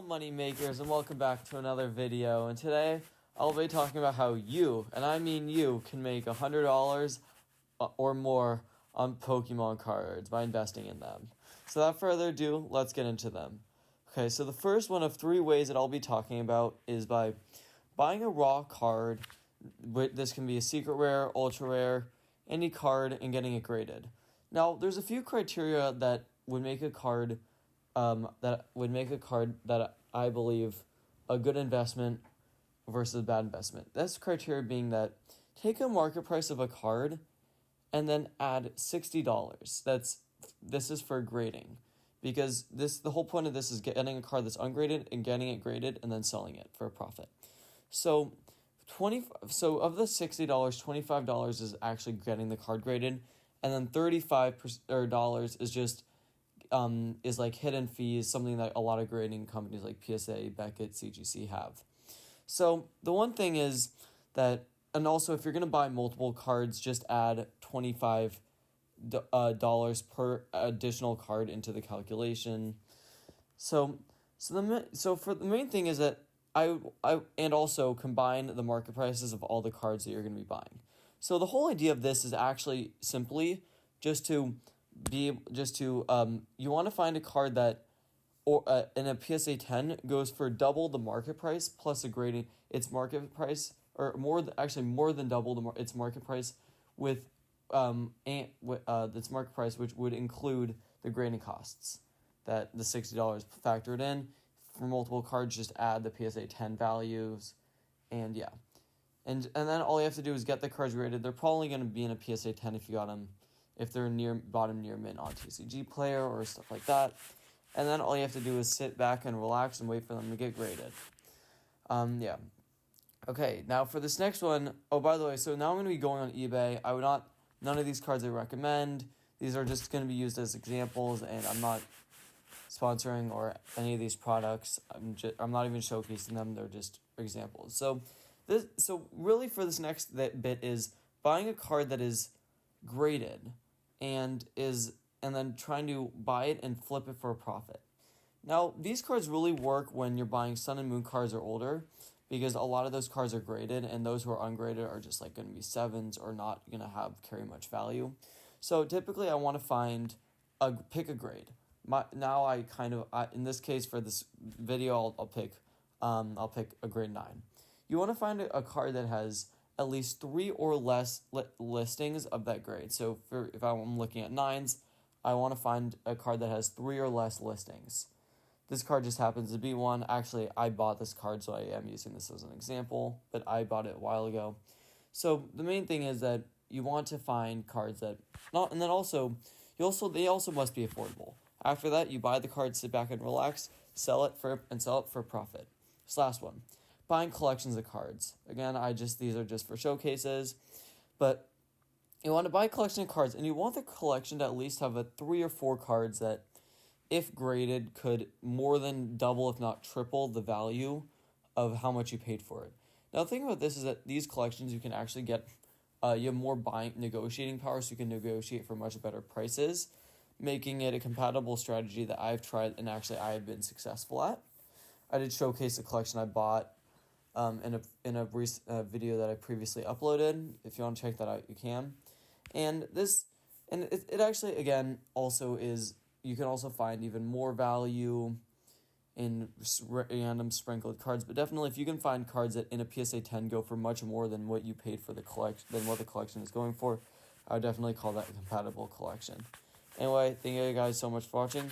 money makers, and welcome back to another video. And today I'll be talking about how you, and I mean you, can make $100 or more on Pokemon cards by investing in them. So without further ado, let's get into them. Okay, so the first one of three ways that I'll be talking about is by buying a raw card. This can be a secret rare, ultra rare, any card, and getting it graded. Now, there's a few criteria that would make a card that I believe a good investment versus a bad investment. That's criteria being that take a market price of a card and then add $60. This is for grading, because the whole point of this is getting a card that's ungraded and getting it graded and then selling it for a profit. So of the $60, $25 is actually getting the card graded, and then $35 is just is like hidden fees, something that a lot of grading companies like PSA, Beckett, CGC have. So the one thing is that, and also if you're going to buy multiple cards, just add $25 per additional card into the calculation. So for the main thing is that I and also combine the market prices of all the cards that you're going to be buying. So the whole idea of this is actually simply you want to find a card that in a PSA 10 goes for double the market price plus a grading its market price, or more than double its market price with its market price, which would include the grading costs that the $60 factored in. For multiple cards, just add the PSA 10 values, and yeah. And then all you have to do is get the cards graded. They're probably going to be in a PSA 10 if you got them, if they're near mint on TCG Player or stuff like that. And then all you have to do is sit back and relax and wait for them to get graded. Yeah. Okay, now for this next one, oh, by the way, so now I'm going to be going on eBay. None of these cards I recommend. These are just going to be used as examples, and I'm not sponsoring or any of these products. I'm not even showcasing them. They're just examples. So really for this next bit is buying a card that is graded and then trying to buy it and flip it for a profit. Now, these cards really work when you're buying Sun and Moon cards or older, because a lot of those cards are graded, and those who are ungraded are just like going to be sevens or not going to carry much value. So typically I want to pick a grade. In this case for this video, I'll pick a grade 9. You want to find a card that has at least 3 or less listings of that grade. So if I'm looking at 9s, I want to find a card that has 3 or less listings. This card just happens to be one. Actually, I bought this card, so I am using this as an example, but I bought it a while ago. So the main thing is that you want to find cards that and then also they also must be affordable. After that, you buy the card, sit back and relax, sell it for profit. This last one, buying collections of cards. Again, these are just for showcases, but you want to buy a collection of cards, and you want the collection to at least have 3 or 4 cards that, if graded, could more than double, if not triple, the value of how much you paid for it. Now, the thing about this is that these collections, you can actually get, you have more negotiating power, so you can negotiate for much better prices, making it a compatible strategy that I've tried and actually I have been successful at. I did showcase a collection I bought in a recent video that I previously uploaded. If you want to check that out, you can. And it actually, again, also is, you can also find even more value in random sprinkled cards, but definitely if you can find cards that in a PSA 10 go for much more than what you paid for than what the collection is going for, I would definitely call that a compatible collection. Anyway, thank you guys so much for watching.